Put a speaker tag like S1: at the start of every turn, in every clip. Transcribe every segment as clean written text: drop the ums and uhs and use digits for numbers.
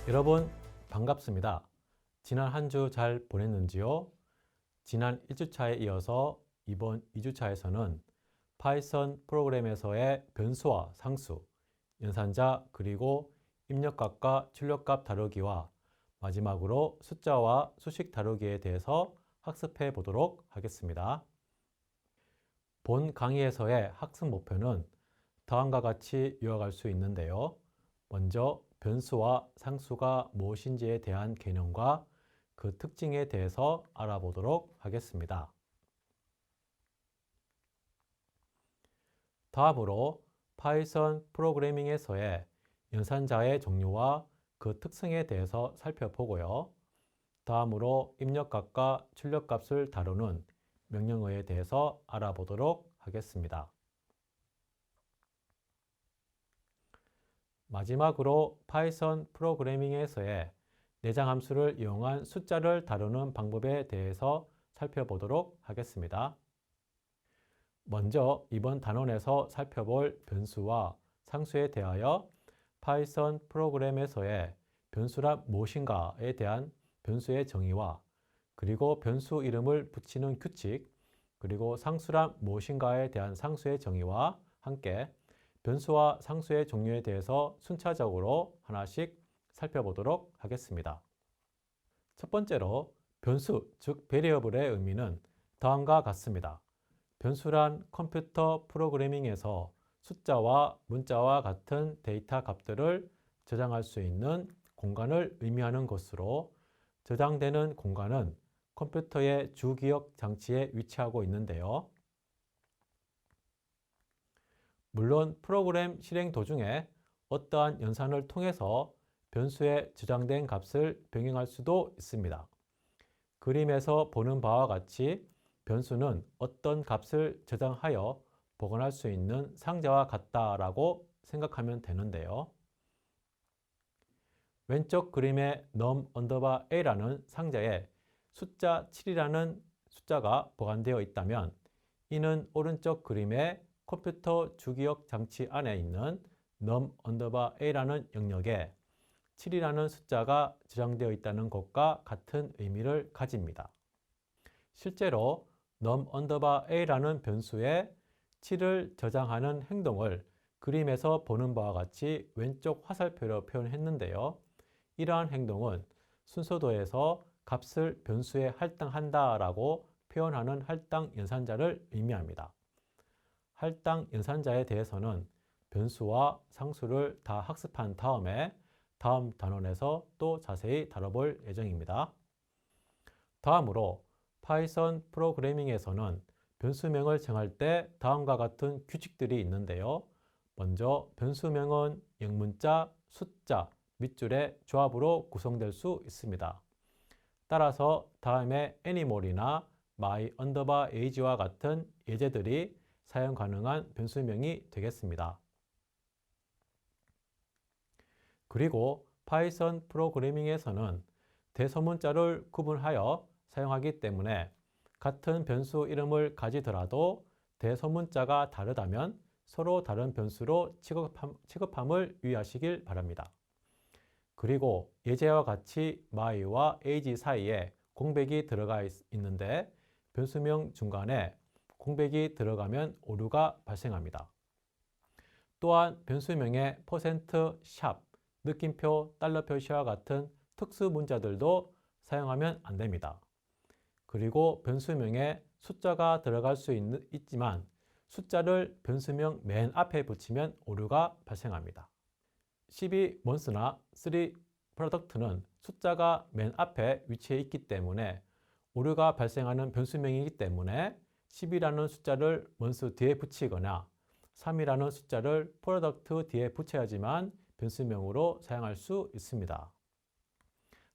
S1: 여러분 반갑습니다. 지난 한 주 잘 보냈는지요? 지난 1주차에 이어서 이번 2주차에서는 파이썬 프로그램에서의 변수와 상수, 연산자 그리고 입력값과 출력값 다루기와 마지막으로 숫자와 수식 다루기에 대해서 학습해 보도록 하겠습니다. 본 강의에서의 학습 목표는 다음과 같이 요약할 수 있는데요. 먼저 변수와 상수가 무엇인지에 대한 개념과 그 특징에 대해서 알아보도록 하겠습니다. 다음으로 파이썬 프로그래밍에서의 연산자의 종류와 그 특성에 대해서 살펴보고요. 다음으로 입력값과 출력값을 다루는 명령어에 대해서 알아보도록 하겠습니다. 마지막으로 파이썬 프로그래밍에서의 내장 함수를 이용한 숫자를 다루는 방법에 대해서 살펴보도록 하겠습니다. 먼저 이번 단원에서 살펴볼 변수와 상수에 대하여 파이썬 프로그램에서의 변수란 무엇인가에 대한 변수의 정의와 그리고 변수 이름을 붙이는 규칙, 그리고 상수란 무엇인가에 대한 상수의 정의와 함께 변수와 상수의 종류에 대해서 순차적으로 하나씩 살펴보도록 하겠습니다. 첫 번째로 변수, 즉 베리어블의 의미는 다음과 같습니다. 변수란 컴퓨터 프로그래밍에서 숫자와 문자와 같은 데이터 값들을 저장할 수 있는 공간을 의미하는 것으로 저장되는 공간은 컴퓨터의 주기억 장치에 위치하고 있는데요. 물론 프로그램 실행 도중에 어떠한 연산을 통해서 변수에 저장된 값을 변경할 수도 있습니다. 그림에서 보는 바와 같이 변수는 어떤 값을 저장하여 보관할 수 있는 상자와 같다라고 생각하면 되는데요. 왼쪽 그림의 num_a라는 상자에 숫자 7이라는 숫자가 보관되어 있다면 이는 오른쪽 그림의 컴퓨터 주기억 장치 안에 있는 num_a라는 영역에 7이라는 숫자가 저장되어 있다는 것과 같은 의미를 가집니다. 실제로 num_a라는 변수에 7을 저장하는 행동을 그림에서 보는 바와 같이 왼쪽 화살표로 표현했는데요. 이러한 행동은 순서도에서 값을 변수에 할당한다라고 표현하는 할당 연산자를 의미합니다. 할당 연산자에 대해서는 변수와 상수를 다 학습한 다음에 다음 단원에서 또 자세히 다뤄볼 예정입니다. 다음으로 파이썬 프로그래밍에서는 변수명을 정할 때 다음과 같은 규칙들이 있는데요. 먼저 변수명은 영문자, 숫자, 밑줄의 조합으로 구성될 수 있습니다. 따라서 다음에 애니멀이나 my_age와 같은 예제들이 사용 가능한 변수명이 되겠습니다. 그리고 파이썬 프로그래밍에서는 대소문자를 구분하여 사용하기 때문에 같은 변수 이름을 가지더라도 대소문자가 다르다면 서로 다른 변수로 취급함을 유의하시길 바랍니다. 그리고 예제와 같이 my와 age 사이에 공백이 들어가 있는데 변수명 중간에 공백이 들어가면 오류가 발생합니다. 또한 변수명에 %, 느낌표, 달러 표시와 같은 특수 문자들도 사용하면 안 됩니다. 그리고 변수명에 숫자가 들어갈 수 있지만 숫자를 변수명 맨 앞에 붙이면 오류가 발생합니다. 12months나 3product는 숫자가 맨 앞에 위치해 있기 때문에 오류가 발생하는 변수명이기 때문에 10이라는 숫자를 month 뒤에 붙이거나 3이라는 숫자를 product 뒤에 붙여야지만 변수명으로 사용할 수 있습니다.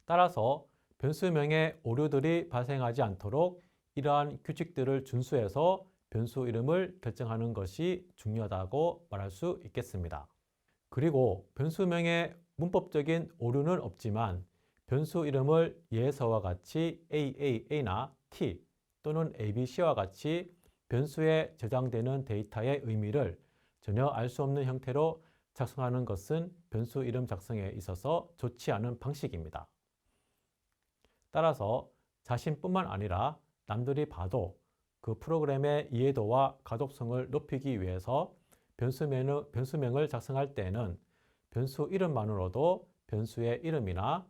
S1: 따라서 변수명에 오류들이 발생하지 않도록 이러한 규칙들을 준수해서 변수 이름을 결정하는 것이 중요하다고 말할 수 있겠습니다. 그리고 변수명에 문법적인 오류는 없지만 변수 이름을 예서와 같이 AAA나 T 또는 ABC와 같이 변수에 저장되는 데이터의 의미를 전혀 알 수 없는 형태로 작성하는 것은 변수 이름 작성에 있어서 좋지 않은 방식입니다. 따라서 자신뿐만 아니라 남들이 봐도 그 프로그램의 이해도와 가독성을 높이기 위해서 변수명을 작성할 때에는 변수 이름만으로도 변수의 이름이나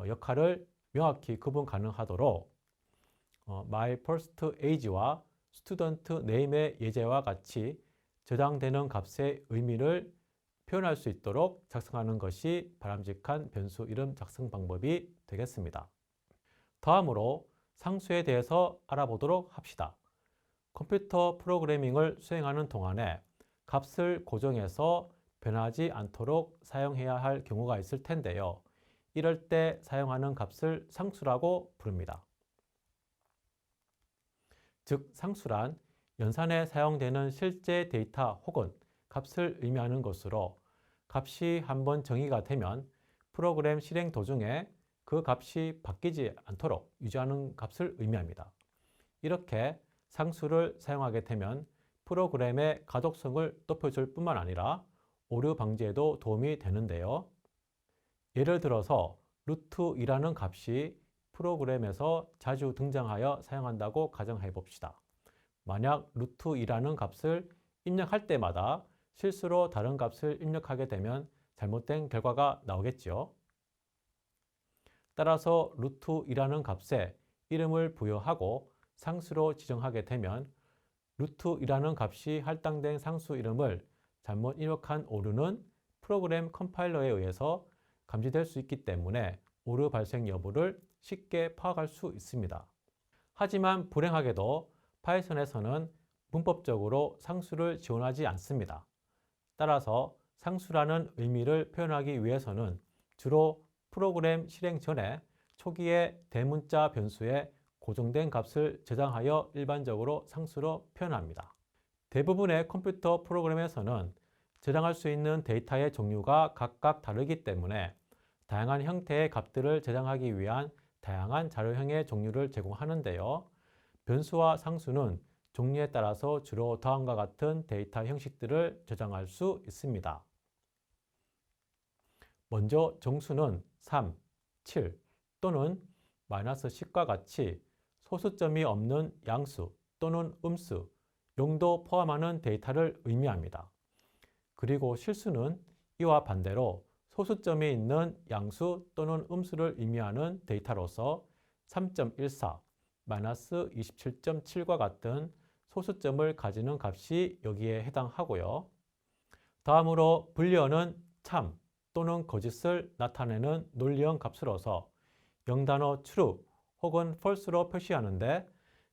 S1: 역할을 명확히 구분 가능하도록 my first age와 student name의 예제와 같이 저장되는 값의 의미를 표현할 수 있도록 작성하는 것이 바람직한 변수 이름 작성 방법이 되겠습니다. 다음으로 상수에 대해서 알아보도록 합시다. 컴퓨터 프로그래밍을 수행하는 동안에 값을 고정해서 변하지 않도록 사용해야 할 경우가 있을 텐데요. 이럴 때 사용하는 값을 상수라고 부릅니다. 즉, 상수란 연산에 사용되는 실제 데이터 혹은 값을 의미하는 것으로 값이 한번 정의가 되면 프로그램 실행 도중에 그 값이 바뀌지 않도록 유지하는 값을 의미합니다. 이렇게 상수를 사용하게 되면 프로그램의 가독성을 높여줄 뿐만 아니라 오류 방지에도 도움이 되는데요. 예를 들어서 루트2라는 값이 프로그램에서 자주 등장하여 사용한다고 가정해 봅시다. 만약 루트2라는 값을 입력할 때마다 실수로 다른 값을 입력하게 되면 잘못된 결과가 나오겠죠. 따라서 루트2라는 값에 이름을 부여하고 상수로 지정하게 되면 루트2라는 값이 할당된 상수 이름을 잘못 입력한 오류는 프로그램 컴파일러에 의해서 감지될 수 있기 때문에 오류 발생 여부를 쉽게 파악할 수 있습니다. 하지만 불행하게도 파이썬에서는 문법적으로 상수를 지원하지 않습니다. 따라서 상수라는 의미를 표현하기 위해서는 주로 프로그램 실행 전에 초기에 대문자 변수에 고정된 값을 저장하여 일반적으로 상수로 표현합니다. 대부분의 컴퓨터 프로그램에서는 저장할 수 있는 데이터의 종류가 각각 다르기 때문에 다양한 형태의 값들을 저장하기 위한 다양한 자료형의 종류를 제공하는데요. 변수와 상수는 종류에 따라서 주로 다음과 같은 데이터 형식들을 저장할 수 있습니다. 먼저 정수는 3, 7 또는 -10과 같이 소수점이 없는 양수 또는 음수, 용도 포함하는 데이터를 의미합니다. 그리고 실수는 이와 반대로 소수점이 있는 양수 또는 음수를 의미하는 데이터로서 3.14, -27.7과 같은 소수점을 가지는 값이 여기에 해당하고요. 다음으로 불리어는 참 또는 거짓을 나타내는 논리형 값으로서 영단어 true 혹은 false로 표시하는데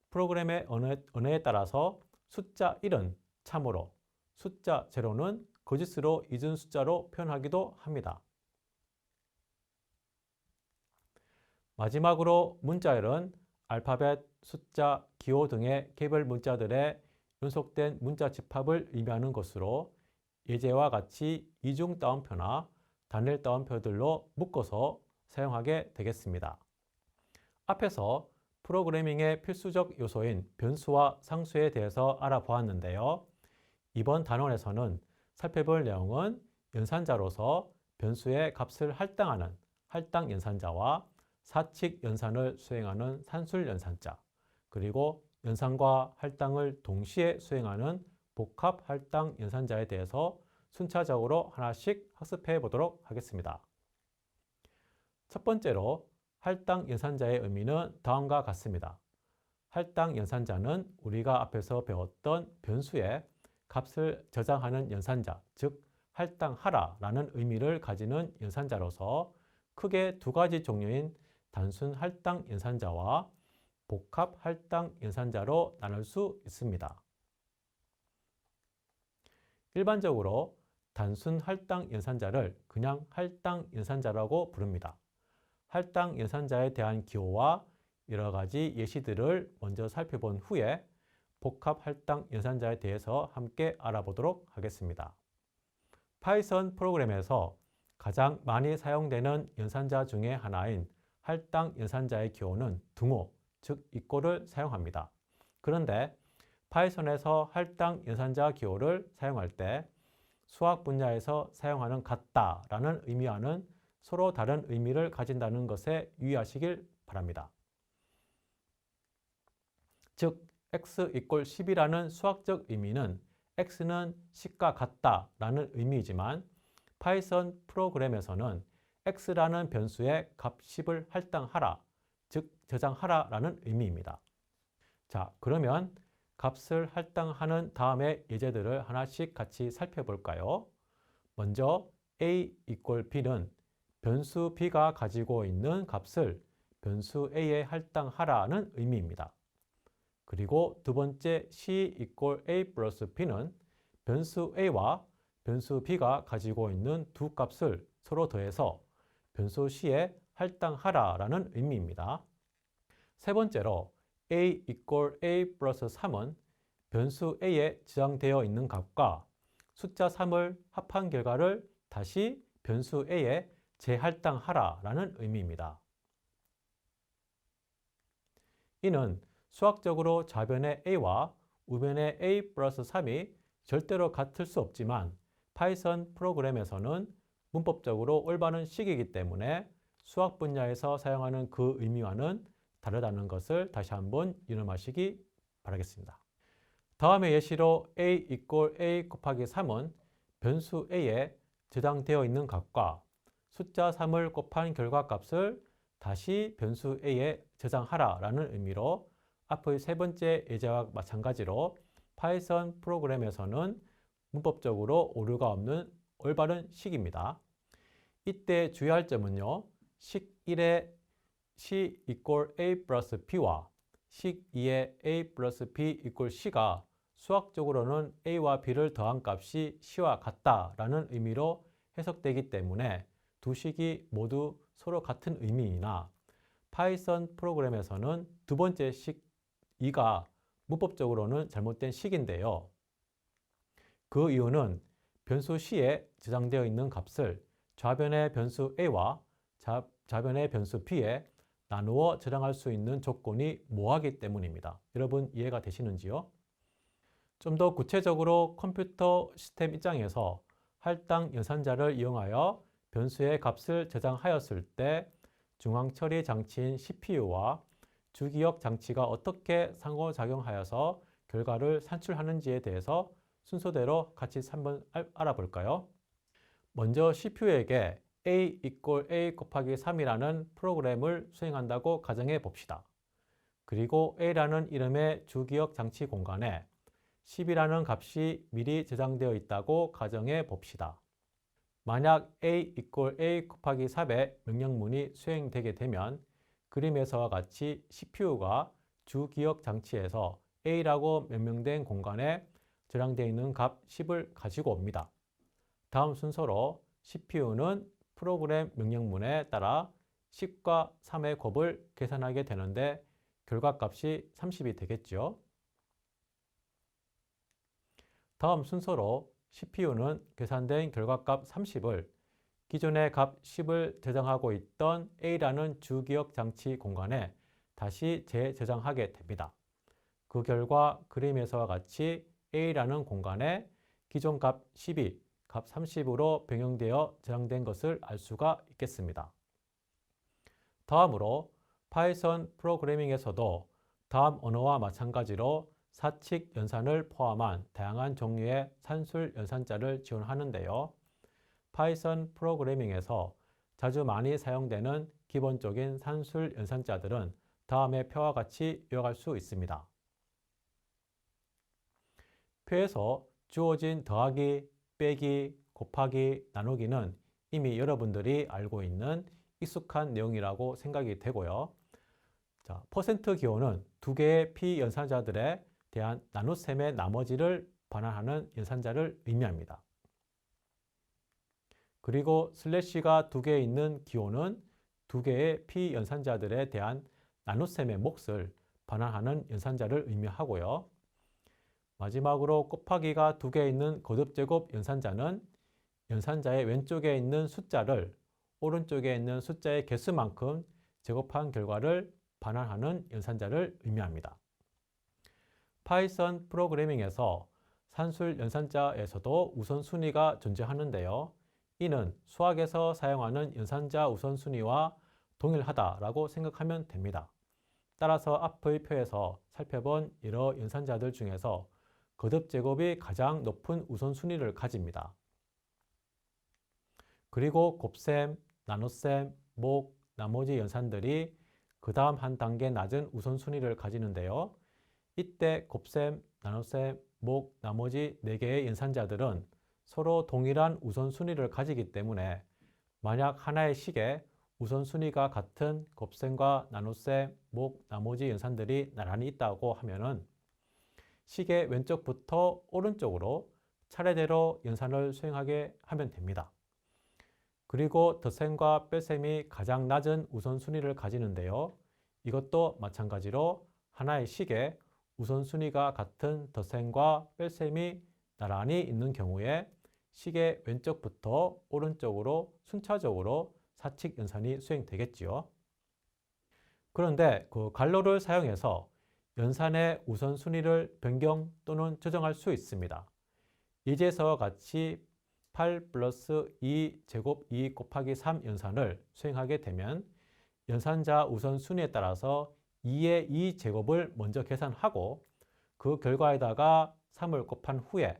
S1: 프로그램의 언어에 따라서 숫자 1은 참으로, 숫자 0는 거짓으로 잊은 숫자로 표현하기도 합니다. 마지막으로 문자열은 알파벳, 숫자, 기호 등의 개별 문자들의 연속된 문자 집합을 의미하는 것으로 예제와 같이 이중 따옴표나 단일 따옴표들로 묶어서 사용하게 되겠습니다. 앞에서 프로그래밍의 필수적 요소인 변수와 상수에 대해서 알아보았는데요. 이번 단원에서는 살펴볼 내용은 연산자로서 변수의 값을 할당하는 할당 연산자와 사칙 연산을 수행하는 산술 연산자, 그리고 연산과 할당을 동시에 수행하는 복합 할당 연산자에 대해서 순차적으로 하나씩 학습해 보도록 하겠습니다. 첫 번째로 할당 연산자의 의미는 다음과 같습니다. 할당 연산자는 우리가 앞에서 배웠던 변수의 값을 저장하는 연산자, 즉 할당하라라는 의미를 가지는 연산자로서 크게 두 가지 종류인 단순 할당 연산자와 복합 할당 연산자로 나눌 수 있습니다. 일반적으로 단순 할당 연산자를 그냥 할당 연산자라고 부릅니다. 할당 연산자에 대한 기호와 여러 가지 예시들을 먼저 살펴본 후에 복합 할당 연산자에 대해서 함께 알아보도록 하겠습니다. 파이썬 프로그램에서 가장 많이 사용되는 연산자 중에 하나인 할당 연산자의 기호는 등호, 즉 이꼬를 사용합니다. 그런데 파이썬에서 할당 연산자 기호를 사용할 때 수학 분야에서 사용하는 같다라는 의미와는 서로 다른 의미를 가진다는 것에 유의하시길 바랍니다. 즉, x = 10이라는 수학적 의미는 x는 10과 같다라는 의미이지만 파이썬 프로그램에서는 x라는 변수의 값 10을 할당하라, 즉 저장하라라는 의미입니다. 자, 그러면 값을 할당하는 다음의 예제들을 하나씩 같이 살펴볼까요? 먼저 a = b는 변수 b가 가지고 있는 값을 변수 a에 할당하라는 의미입니다. 그리고 두 번째 c = a 플러스 b는 변수 a와 변수 b가 가지고 있는 두 값을 서로 더해서 변수 c에 할당하라라는 의미입니다. 세 번째로 a = a 플러스 3은 변수 a에 저장되어 있는 값과 숫자 3을 합한 결과를 다시 변수 a에 재할당하라라는 의미입니다. 이는 수학적으로 좌변의 a와 우변의 a 플러스 3이 절대로 같을 수 없지만 파이썬 프로그램에서는 문법적으로 올바른 식이기 때문에 수학 분야에서 사용하는 그 의미와는 다르다는 것을 다시 한번 유념하시기 바라겠습니다. 다음의 예시로 a = a 곱하기 3은 변수 a에 저장되어 있는 값과 숫자 3을 곱한 결과값을 다시 변수 a에 저장하라라는 의미로 앞의 세 번째 예제와 마찬가지로 파이썬 프로그램에서는 문법적으로 오류가 없는 올바른 식입니다. 이때 주의할 점은요, 식 1의 c = a 플러스 b와 식 2의 a 플러스 b = c가 수학적으로는 a와 b를 더한 값이 c와 같다라는 의미로 해석되기 때문에 두 식이 모두 서로 같은 의미이나 파이썬 프로그램에서는 두 번째 식 2가 문법적으로는 잘못된 식인데요. 그 이유는 변수 c에 저장되어 있는 값을 좌변의 변수 a와 좌변의 변수 b에 나누어 저장할 수 있는 조건이 모호하기 때문입니다. 여러분 이해가 되시는지요? 좀 더 구체적으로 컴퓨터 시스템 입장에서 할당 연산자를 이용하여 변수의 값을 저장하였을 때 중앙 처리 장치인 CPU와 주기억 장치가 어떻게 상호작용하여서 결과를 산출하는지에 대해서 순서대로 같이 한번 알아볼까요? 먼저 CPU에게 a = a 곱하기 3이라는 프로그램을 수행한다고 가정해 봅시다. 그리고 a라는 이름의 주기억 장치 공간에 10이라는 값이 미리 저장되어 있다고 가정해 봅시다. 만약 a = a 곱하기 3의 명령문이 수행되게 되면 그림에서와 같이 CPU가 주기억 장치에서 a라고 명명된 공간에 저장되어 있는 값 10을 가지고 옵니다. 다음 순서로 CPU는 프로그램 명령문에 따라 10과 3의 곱을 계산하게 되는데 결과값이 30이 되겠죠. 다음 순서로 CPU는 계산된 결과값 30을 기존의 값 10을 저장하고 있던 A라는 주기억 장치 공간에 다시 재저장하게 됩니다. 그 결과 그림에서와 같이 A라는 공간에 기존 값 10이 값 30으로 변경되어 저장된 것을 알 수가 있겠습니다. 다음으로 파이썬 프로그래밍에서도 다음 언어와 마찬가지로 사칙 연산을 포함한 다양한 종류의 산술 연산자를 지원하는데요. 파이썬 프로그래밍에서 자주 많이 사용되는 기본적인 산술 연산자들은 다음의 표와 같이 요약할 수 있습니다. 표에서 주어진 더하기, 빼기, 곱하기, 나누기는 이미 여러분들이 알고 있는 익숙한 내용이라고 생각이 되고요. 자, 퍼센트 기호는 두 개의 피연산자들에 대한 나눗셈의 나머지를 반환하는 연산자를 의미합니다. 그리고 슬래시가 두 개 있는 기호는 두 개의 피연산자들에 대한 나눗셈의 몫을 반환하는 연산자를 의미하고요. 마지막으로 곱하기가 두 개 있는 거듭제곱 연산자는 연산자의 왼쪽에 있는 숫자를 오른쪽에 있는 숫자의 개수만큼 제곱한 결과를 반환하는 연산자를 의미합니다. 파이썬 프로그래밍에서 산술 연산자에서도 우선순위가 존재하는데요. 이는 수학에서 사용하는 연산자 우선순위와 동일하다라고 생각하면 됩니다. 따라서 앞의 표에서 살펴본 여러 연산자들 중에서 거듭 제곱이 가장 높은 우선순위를 가집니다. 그리고 곱셈, 나눗셈, 목, 나머지 연산들이 그 다음 한 단계 낮은 우선순위를 가지는데요. 이때 곱셈, 나눗셈, 목, 나머지 4개의 연산자들은 서로 동일한 우선순위를 가지기 때문에 만약 하나의 식에 우선순위가 같은 곱셈과 나눗셈, 목, 나머지 연산들이 나란히 있다고 하면은 식의 왼쪽부터 오른쪽으로 차례대로 연산을 수행하게 하면 됩니다. 그리고 덧셈과 뺄셈이 가장 낮은 우선순위를 가지는데요. 이것도 마찬가지로 하나의 식에 우선순위가 같은 덧셈과 뺄셈이 나란히 있는 경우에 식의 왼쪽부터 오른쪽으로 순차적으로 사칙 연산이 수행되겠지요. 그런데 그 갈로를 사용해서 연산의 우선순위를 변경 또는 조정할 수 있습니다. 예제서와 같이 8 플러스 2 제곱 2 곱하기 3 연산을 수행하게 되면 연산자 우선순위에 따라서 2의 2 제곱을 먼저 계산하고 그 결과에다가 3을 곱한 후에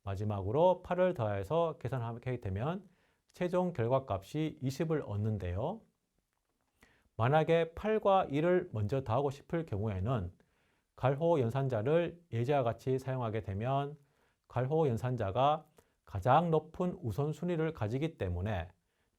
S1: 마지막으로 8을 더해서 계산하게 되면 최종 결과값이 20을 얻는데요. 만약에 8과 2를 먼저 더하고 싶을 경우에는 갈호 연산자를 예제와 같이 사용하게 되면 갈호 연산자가 가장 높은 우선순위를 가지기 때문에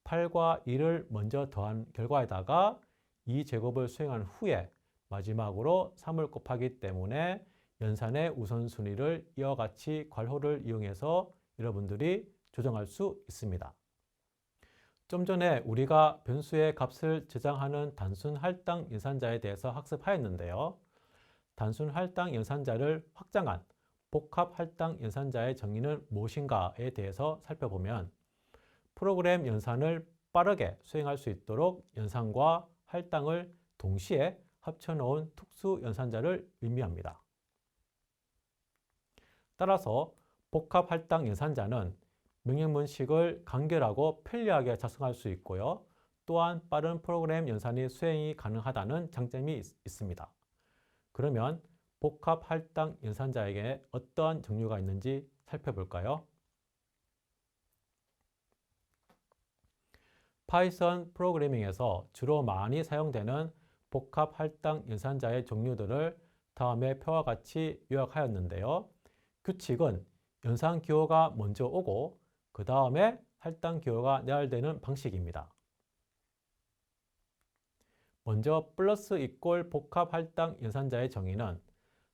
S1: 8과 2를 먼저 더한 결과에다가 2제곱을 수행한 후에 마지막으로 3을 곱하기 때문에 연산의 우선순위를 이와 같이 괄호를 이용해서 여러분들이 조정할 수 있습니다. 좀 전에 우리가 변수의 값을 저장하는 단순 할당 연산자에 대해서 학습하였는데요. 단순 할당 연산자를 확장한 복합 할당 연산자의 정의는 무엇인가에 대해서 살펴보면 프로그램 연산을 빠르게 수행할 수 있도록 연산과 할당을 동시에 합쳐놓은 특수 연산자를 의미합니다. 따라서 복합 할당 연산자는 명령문식을 간결하고 편리하게 작성할 수 있고요. 또한 빠른 프로그램 연산이 수행이 가능하다는 장점이 있습니다. 그러면 복합 할당 연산자에게 어떠한 종류가 있는지 살펴볼까요? 파이썬 프로그래밍에서 주로 많이 사용되는 복합 할당 연산자의 종류들을 다음에 표와 같이 요약하였는데요. 규칙은 연산 기호가 먼저 오고 그 다음에 할당 기호가 내할되는 방식입니다. 먼저 플러스 이꼴 복합 할당 연산자의 정의는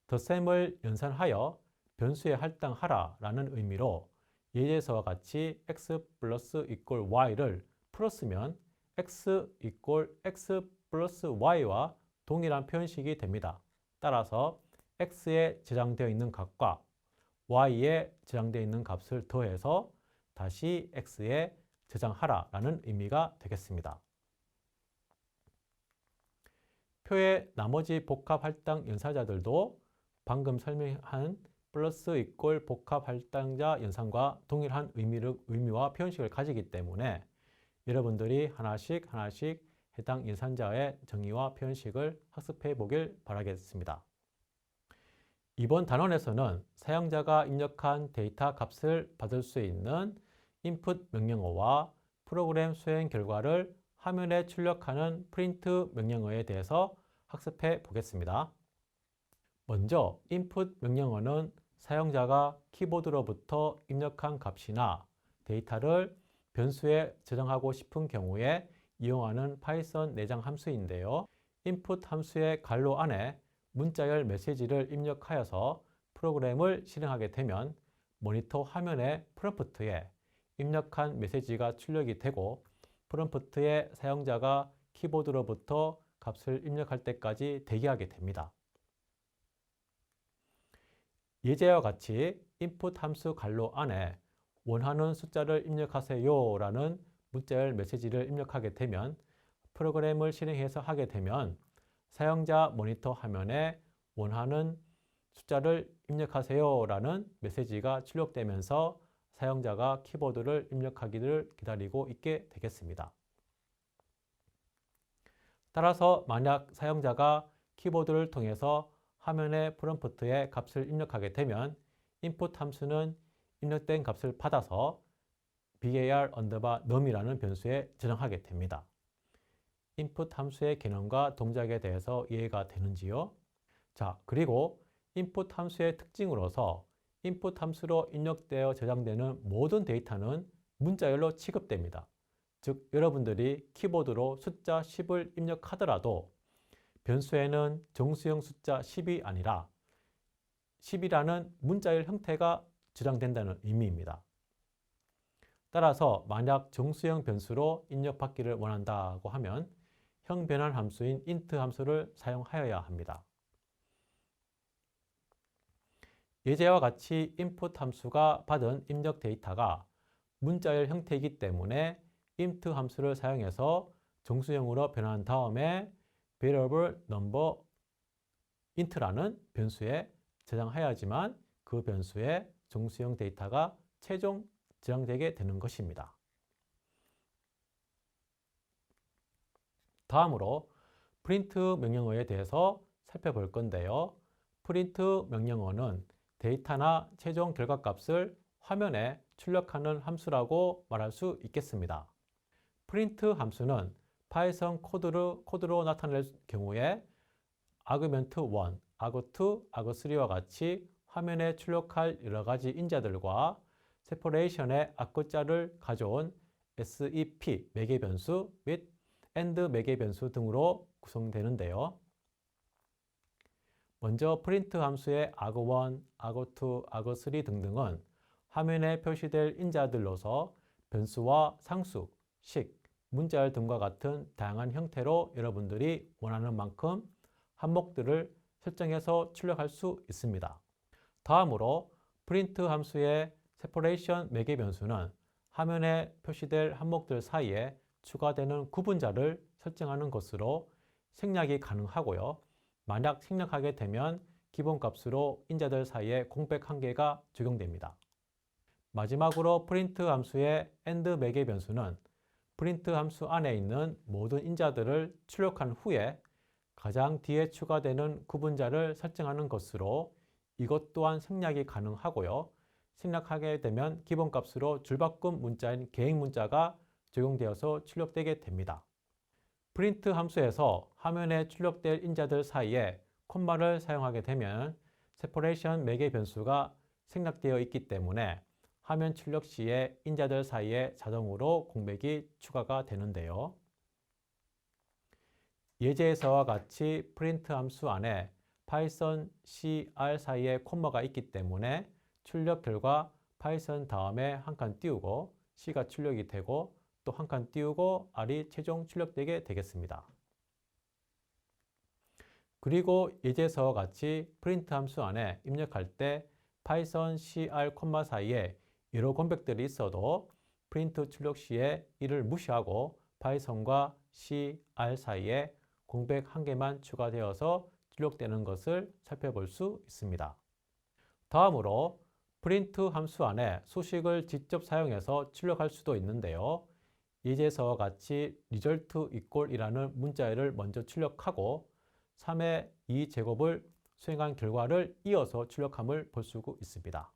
S1: 덧셈을 연산하여 변수에 할당하라 라는 의미로 예제서와 같이 x 플러스 이꼴 y를 풀었으면 x 이꼴 x 플러스 y와 동일한 표현식이 됩니다. 따라서 x에 저장되어 있는 값과 y에 저장되어 있는 값을 더해서 다시 x에 저장하라 라는 의미가 되겠습니다. 표의 나머지 복합 할당 연산자들도 방금 설명한 플러스 이꼴 복합 할당자 연산과 동일한 의미와 표현식을 가지기 때문에 여러분들이 하나씩 해당 연산자의 정의와 표현식을 학습해 보길 바라겠습니다. 이번 단원에서는 사용자가 입력한 데이터 값을 받을 수 있는 input 명령어와 프로그램 수행 결과를 화면에 출력하는 print 명령어에 대해서 학습해 보겠습니다. 먼저 input 명령어는 사용자가 키보드로부터 입력한 값이나 데이터를 변수에 저장하고 싶은 경우에 이용하는 파이썬 내장 함수인데요. input 함수의 괄호 안에 문자열 메시지를 입력하여서 프로그램을 실행하게 되면 모니터 화면의 프롬프트에 입력한 메시지가 출력이 되고 프롬프트에 사용자가 키보드로부터 값을 입력할 때까지 대기하게 됩니다. 예제와 같이 input 함수 괄호 안에 원하는 숫자를 입력하세요 라는 문자열 메시지를 입력하게 되면 프로그램을 실행해서 하게 되면 사용자 모니터 화면에 원하는 숫자를 입력하세요 라는 메시지가 출력되면서 사용자가 키보드를 입력하기를 기다리고 있게 되겠습니다. 따라서 만약 사용자가 키보드를 통해서 화면의 프롬프트에 값을 입력하게 되면 input 함수는 입력된 값을 받아서 var_num이라는 변수에 저장하게 됩니다. input 함수의 개념과 동작에 대해서 이해가 되는지요? 자, 그리고 input 함수의 특징으로서 input 함수로 입력되어 저장되는 모든 데이터는 문자열로 취급됩니다. 즉, 여러분들이 키보드로 숫자 10을 입력하더라도 변수에는 정수형 숫자 10이 아니라 10이라는 문자열 형태가 저장된다는 의미입니다. 따라서 만약 정수형 변수로 입력받기를 원한다고 하면 형 변환 함수인 int 함수를 사용하여야 합니다. 예제와 같이 input 함수가 받은 입력 데이터가 문자열 형태이기 때문에 int 함수를 사용해서 정수형으로 변환한 다음에 variable number int라는 변수에 저장해야지만 그 변수의 정수형 데이터가 최종 저장되게 되는 것입니다. 다음으로 print 명령어에 대해서 살펴볼 건데요. print 명령어는 데이터나 최종 결과값을 화면에 출력하는 함수라고 말할 수 있겠습니다. print 함수는 파이썬 코드로 나타낼 경우에 argv1, argv2, argv3와 같이 화면에 출력할 여러 가지 인자들과 separation의 앞글자를 가져온 sep 매개 변수 및 and 매개 변수 등으로 구성되는데요. 먼저 print 함수의 argv1, argv2, argv3 등등은 화면에 표시될 인자들로서 변수와 상수, 식, 문자열 등과 같은 다양한 형태로 여러분들이 원하는 만큼 항목들을 설정해서 출력할 수 있습니다. 다음으로 print 함수의 separation 매개 변수는 화면에 표시될 항목들 사이에 추가되는 구분자를 설정하는 것으로 생략이 가능하고요. 만약 생략하게 되면 기본값으로 인자들 사이에 공백 한 개가 적용됩니다. 마지막으로 print 함수의 and 매개 변수는 print 함수 안에 있는 모든 인자들을 출력한 후에 가장 뒤에 추가되는 구분자를 설정하는 것으로 이것 또한 생략이 가능하고요. 생략하게 되면 기본값으로 줄바꿈 문자인 계획 문자가 적용되어서 출력되게 됩니다. print 함수에서 화면에 출력될 인자들 사이에 콤마를 사용하게 되면 separation 매개 변수가 생략되어 있기 때문에 화면 출력 시에 인자들 사이에 자동으로 공백이 추가가 되는데요. 예제에서와 같이 print 함수 안에 파이썬 cr 사이에 콤마가 있기 때문에 출력 결과 파이썬 다음에 한 칸 띄우고 c가 출력이 되고 또 한 칸 띄우고 r이 최종 출력되게 되겠습니다. 그리고 예제에서와 같이 print 함수 안에 입력할 때 파이썬 cr 콤마 사이에 여러 공백들이 있어도 프린트 출력 시에 이를 무시하고 파이썬과 cr 사이에 공백 한 개만 추가되어서 출력되는 것을 살펴볼 수 있습니다. 다음으로 print 함수 안에 수식을 직접 사용해서 출력할 수도 있는데요. 예제에서와 같이 result 이라는 문자열을 먼저 출력하고 3의 2제곱을 수행한 결과를 이어서 출력함을 볼 수 있습니다.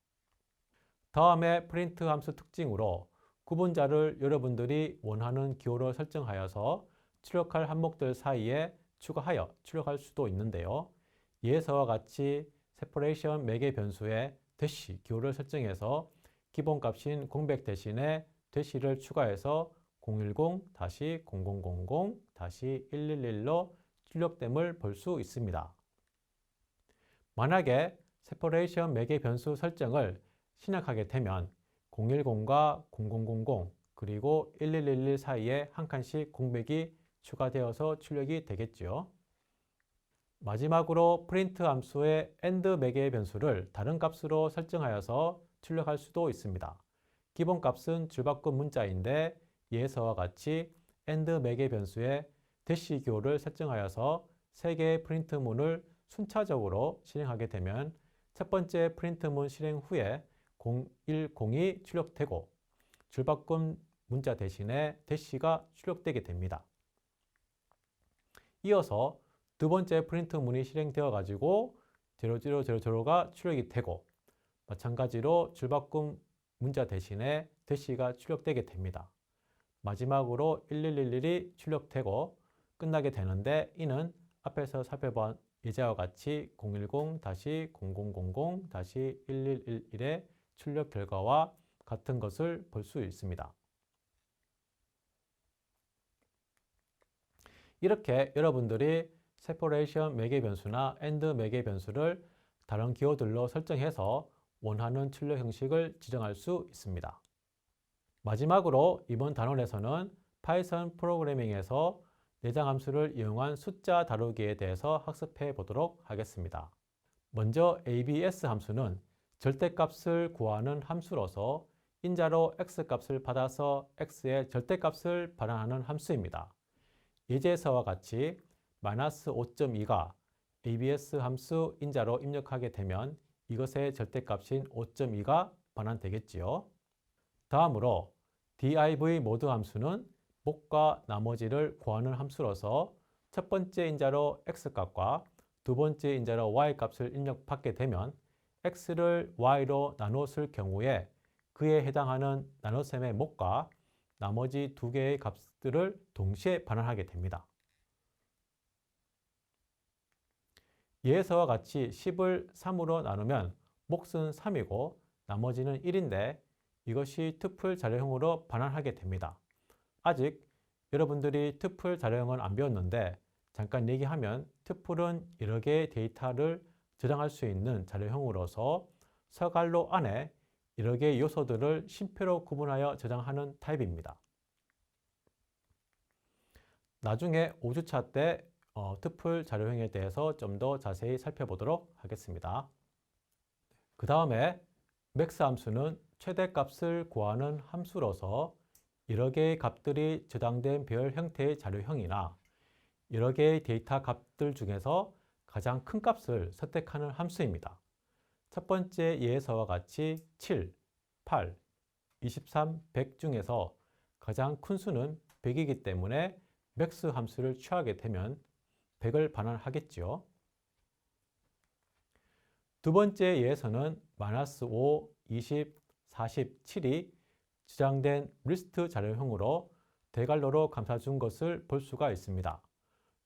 S1: 다음에 print 함수 특징으로 구분자를 여러분들이 원하는 기호로 설정하여서 출력할 항목들 사이에 추가하여 출력할 수도 있는데요. 예서와 같이 separation 매개 변수에 대시 기호를 설정해서 기본값인 공백 대신에 대시를 추가해서 010-0000-111로 출력됨을 볼 수 있습니다. 만약에 separation 매개 변수 설정을 신약하게 되면 010과 0000 그리고 1111 사이에 한 칸씩 공백이 추가되어서 출력이 되겠죠. 마지막으로 print 함수의 and 매개 변수를 다른 값으로 설정하여서 출력할 수도 있습니다. 기본값은 줄바꿈 문자인데 예서와 같이 and 매개 변수에 대시 기호를 설정하여서 3개의 프린트문을 순차적으로 실행하게 되면 첫 번째 프린트문 실행 후에 0102 출력되고 줄바꿈 문자 대신에 대시가 출력되게 됩니다. 이어서 두 번째 프린트문이 실행되어 가지고 0000가 출력이 되고 마찬가지로 줄바꿈 문자 대신에 대시가 출력되게 됩니다. 마지막으로 1111이 출력되고 끝나게 되는데 이는 앞에서 살펴본 예제와 같이 010-0000-1111의 출력 결과와 같은 것을 볼 수 있습니다. 이렇게 여러분들이 separation 매개 변수나 and 매개 변수를 다른 기호들로 설정해서 원하는 출력 형식을 지정할 수 있습니다. 마지막으로 이번 단원에서는 파이썬 프로그래밍에서 내장 함수를 이용한 숫자 다루기에 대해서 학습해 보도록 하겠습니다. 먼저 abs 함수는 절대값을 구하는 함수로서 인자로 x값을 받아서 x의 절대값을 반환하는 함수입니다. 예제에서와 같이 -5.2가 abs 함수 인자로 입력하게 되면 이것의 절대값인 5.2가 반환되겠지요. 다음으로 div 모드 함수는 목과 나머지를 구하는 함수로서 첫 번째 인자로 x값과 두 번째 인자로 y값을 입력받게 되면 x를 y로 나눴을 경우에 그에 해당하는 나눗셈의 목과 나머지 두 개의 값들을 동시에 반환하게 됩니다. 예에서와 같이 10을 3으로 나누면 몫은 3이고 나머지는 1인데 이것이 투플 자료형으로 반환하게 됩니다. 아직 여러분들이 투플 자료형은 안 배웠는데 잠깐 얘기하면 투플은 여러 개의 데이터를 저장할 수 있는 자료형으로서 서갈로 안에 여러 개의 요소들을 심표로 구분하여 저장하는 타입입니다. 나중에 5주차 때 투플 자료형에 대해서 좀 더 자세히 살펴보도록 하겠습니다. 그 다음에 max 함수는 최대값을 구하는 함수로서 여러 개의 값들이 저장된 배열 형태의 자료형이나 여러 개의 데이터 값들 중에서 가장 큰 값을 선택하는 함수입니다. 첫 번째 예에서와 같이 7, 8, 23, 100 중에서 가장 큰 수는 100이기 때문에 max 함수를 취하게 되면 100을 반환하겠지요. 두 번째 예에서는 -5, 20, 47이 저장된 리스트 자료형으로 대괄호로 감싸준 것을 볼 수가 있습니다.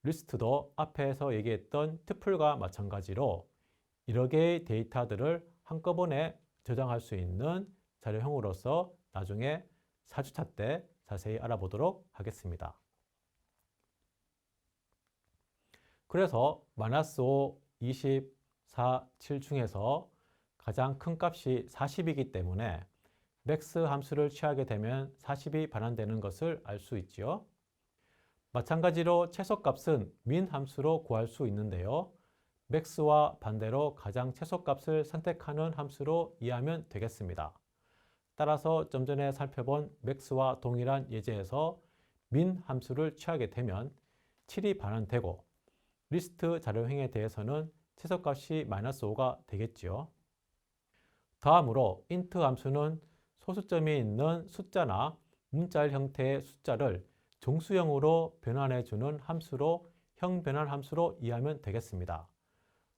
S1: 리스트도 앞에서 얘기했던 투플과 마찬가지로 여러 개의 데이터들을 한꺼번에 저장할 수 있는 자료형으로서 나중에 4주차 때 자세히 알아보도록 하겠습니다. 그래서 -5, 20, 4, 7 중에서 가장 큰 값이 40이기 때문에 max 함수를 취하게 되면 40이 반환되는 것을 알 수 있지요. 마찬가지로 최소값은 min 함수로 구할 수 있는데요. max와 반대로 가장 최소값을 선택하는 함수로 이해하면 되겠습니다. 따라서 좀 전에 살펴본 max와 동일한 예제에서 min 함수를 취하게 되면 7이 반환되고 리스트 자료형에 대해서는 최소값이 -5가 되겠지요. 다음으로 int 함수는 소수점이 있는 숫자나 문자열 형태의 숫자를 정수형으로 변환해주는 함수로 형변환 함수로 이해하면 되겠습니다.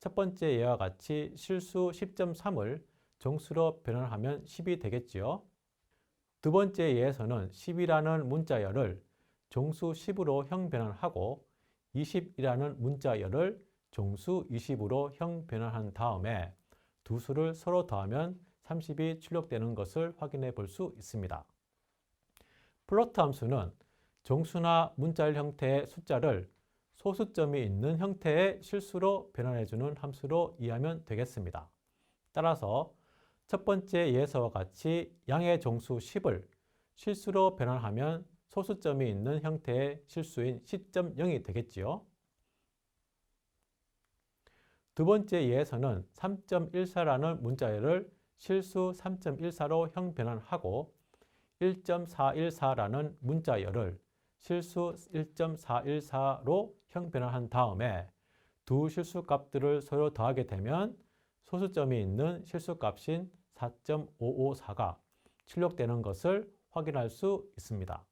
S1: 첫 번째 예와 같이 실수 10.3을 정수로 변환하면 10이 되겠지요. 두 번째 예에서는 10이라는 문자열을 정수 10으로 형변환하고 20이라는 문자열을 정수 20으로 형변환한 다음에 두 수를 서로 더하면 30이 출력되는 것을 확인해 볼 수 있습니다. 플로트 함수는 정수나 문자열 형태의 숫자를 소수점이 있는 형태의 실수로 변환해주는 함수로 이해하면 되겠습니다. 따라서 첫 번째 예에서와 같이 양의 정수 10을 실수로 변환하면 소수점이 있는 형태의 실수인 10.0이 되겠지요. 두 번째 예에서는 3.14라는 문자열을 실수 3.14로 형변환하고 1.414라는 문자열을 실수 1.414로 형변환한 다음에 두 실수 값들을 서로 더하게 되면 소수점이 있는 실수값인 4.554가 출력되는 것을 확인할 수 있습니다.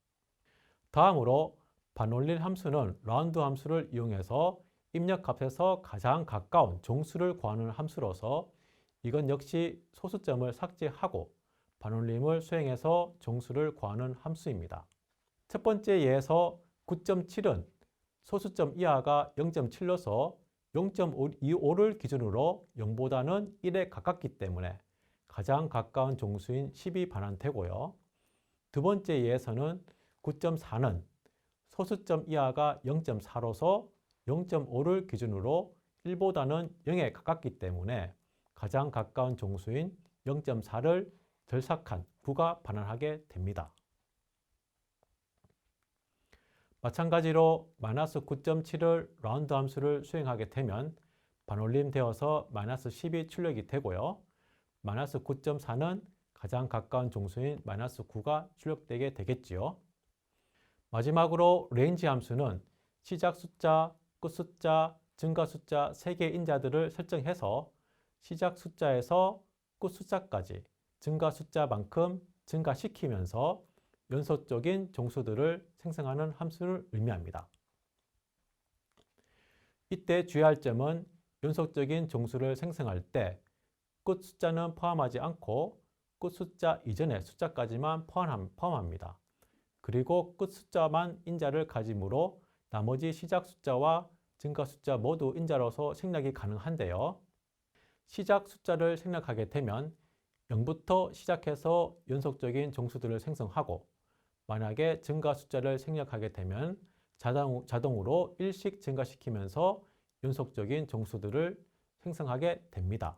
S1: 다음으로 반올림 함수는 라운드 함수를 이용해서 입력값에서 가장 가까운 종수를 구하는 함수로서 이건 역시 소수점을 삭제하고 반올림을 수행해서 종수를 구하는 함수입니다. 첫 번째 예에서 9.7은 소수점 이하가 0.7로서 0.25를 기준으로 0보다는 1에 가깝기 때문에 가장 가까운 종수인 10이 반환되고요. 두 번째 예에서는 9.4는 소수점 이하가 0.4로서 0.5를 기준으로 1보다는 0에 가깝기 때문에 가장 가까운 종수인 0.4를 절삭한 9가 반환하게 됩니다. 마찬가지로 마이너스 9.7을 라운드 함수를 수행하게 되면 반올림되어서 마이너스 10이 출력이 되고요. 마이너스 9.4는 가장 가까운 종수인 마이너스 9가 출력되게 되겠지요. 마지막으로 레인지 함수는 시작 숫자, 끝 숫자, 증가 숫자 3개의 인자들을 설정해서 시작 숫자에서 끝 숫자까지 증가 숫자만큼 증가시키면서 연속적인 종수들을 생성하는 함수를 의미합니다. 이때 주의할 점은 연속적인 종수를 생성할 때 끝 숫자는 포함하지 않고 끝 숫자 이전의 숫자까지만 포함합니다. 그리고 끝 숫자만 인자를 가지므로 나머지 시작 숫자와 증가 숫자 모두 인자로서 생략이 가능한데요. 시작 숫자를 생략하게 되면 0부터 시작해서 연속적인 종수들을 생성하고 만약에 증가 숫자를 생략하게 되면 자동으로 1씩 증가시키면서 연속적인 종수들을 생성하게 됩니다.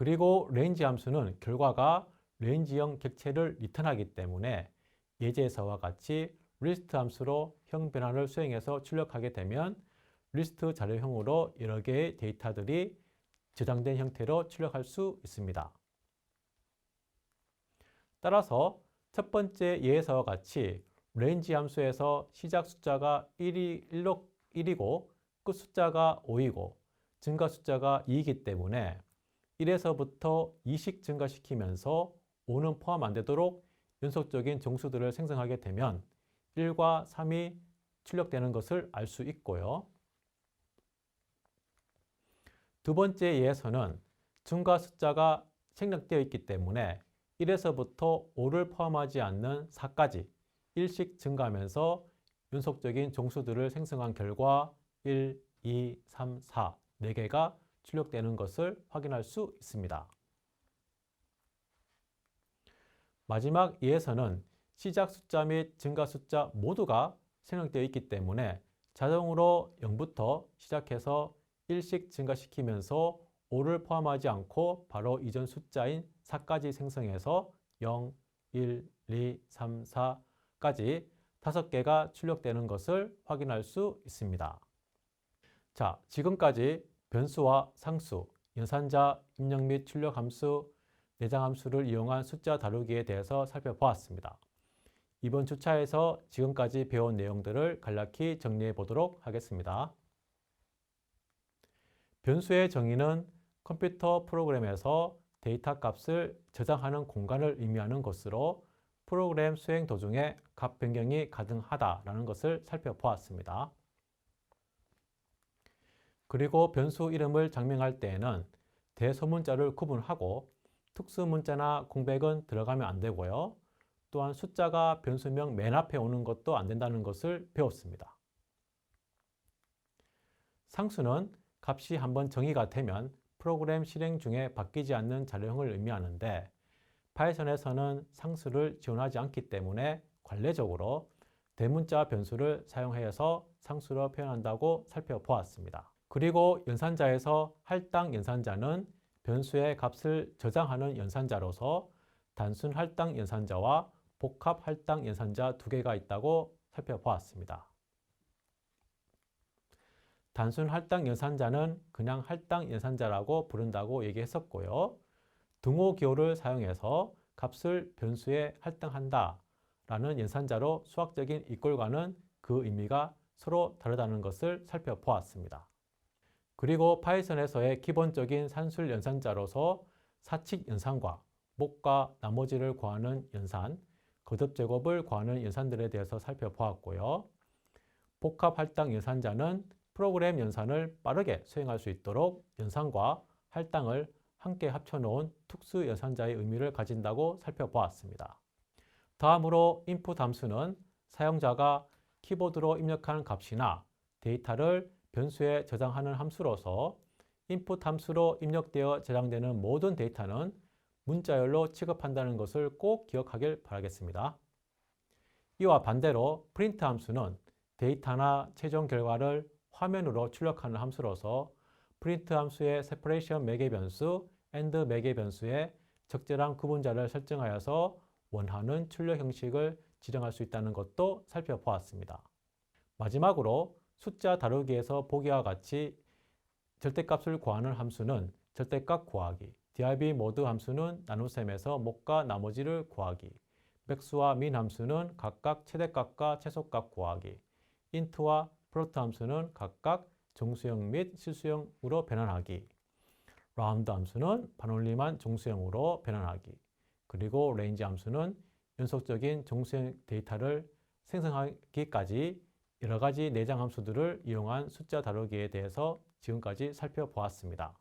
S1: 그리고 레인지 함수는 결과가 레인지형 객체를 리턴하기 때문에 예제에서와 같이 리스트 함수로 형 변환을 수행해서 출력하게 되면 리스트 자료형으로 여러 개의 데이터들이 저장된 형태로 출력할 수 있습니다. 따라서 첫 번째 예에서와 같이 레인지 함수에서 시작 숫자가 1이고 끝 숫자가 5이고 증가 숫자가 2이기 때문에 1에서부터 2씩 증가시키면서 5는 포함 안 되도록 연속적인 정수들을 생성하게 되면 1과 3이 출력되는 것을 알 수 있고요. 두 번째 예에서는 증가 숫자가 생략되어 있기 때문에 1에서부터 5를 포함하지 않는 4까지 1씩 증가하면서 연속적인 정수들을 생성한 결과 1, 2, 3, 4, 4개가 출력되는 것을 확인할 수 있습니다. 마지막 예에서는 시작 숫자 및 증가 숫자 모두가 생략되어 있기 때문에 자동으로 0부터 시작해서 1씩 증가시키면서 5를 포함하지 않고 바로 이전 숫자인 4까지 생성해서 0, 1, 2, 3, 4까지 5개가 출력되는 것을 확인할 수 있습니다. 자, 지금까지 변수와 상수, 연산자, 입력 및 출력 함수, 내장 함수를 이용한 숫자 다루기에 대해서 살펴보았습니다. 이번 주차에서 지금까지 배운 내용들을 간략히 정리해 보도록 하겠습니다. 변수의 정의는 컴퓨터 프로그램에서 데이터 값을 저장하는 공간을 의미하는 것으로 프로그램 수행 도중에 값 변경이 가능하다라는 것을 살펴보았습니다. 그리고 변수 이름을 장명할 때에는 대소문자를 구분하고 특수문자나 공백은 들어가면 안 되고요. 또한 숫자가 변수명 맨 앞에 오는 것도 안 된다는 것을 배웠습니다. 상수는 값이 한번 정의가 되면 프로그램 실행 중에 바뀌지 않는 자료형을 의미하는데 파이썬에서는 상수를 지원하지 않기 때문에 관례적으로 대문자 변수를 사용해서 상수로 표현한다고 살펴보았습니다. 그리고 연산자에서 할당 연산자는 변수의 값을 저장하는 연산자로서 단순 할당 연산자와 복합 할당 연산자 두 개가 있다고 살펴보았습니다. 단순 할당 연산자는 그냥 할당 연산자라고 부른다고 얘기했었고요. 등호 기호를 사용해서 값을 변수에 할당한다 라는 연산자로 수학적인 이꼴과는 그 의미가 서로 다르다는 것을 살펴보았습니다. 그리고 파이썬에서의 기본적인 산술 연산자로서 사칙 연산과 목과 나머지를 구하는 연산, 거듭 제곱을 구하는 연산들에 대해서 살펴보았고요. 복합 할당 연산자는 프로그램 연산을 빠르게 수행할 수 있도록 연산과 할당을 함께 합쳐놓은 특수 연산자의 의미를 가진다고 살펴보았습니다. 다음으로 input 함수는 사용자가 키보드로 입력한 값이나 데이터를 변수에 저장하는 함수로서 input 함수로 입력되어 저장되는 모든 데이터는 문자열로 취급한다는 것을 꼭 기억하길 바라겠습니다. 이와 반대로 print 함수는 데이터나 최종 결과를 화면으로 출력하는 함수로서 print 함수의 separation 매개 변수, and 매개 변수에 적절한 구분자를 설정하여서 원하는 출력 형식을 지정할 수 있다는 것도 살펴보았습니다. 마지막으로 숫자 다루기에서 보기와 같이 절대값을 구하는 함수는 절대값 구하기, DRB 모드 함수는 나눗셈에서 목과 나머지를 구하기, 맥스와 민 함수는 각각 최대값과 최소값 구하기, int와 float 함수는 각각 정수형 및 실수형으로 변환하기, round 함수는 반올림한 정수형으로 변환하기, 그리고 range 함수는 연속적인 정수형 데이터를 생성하기까지 여러 가지 내장 함수들을 이용한 숫자 다루기에 대해서 지금까지 살펴보았습니다.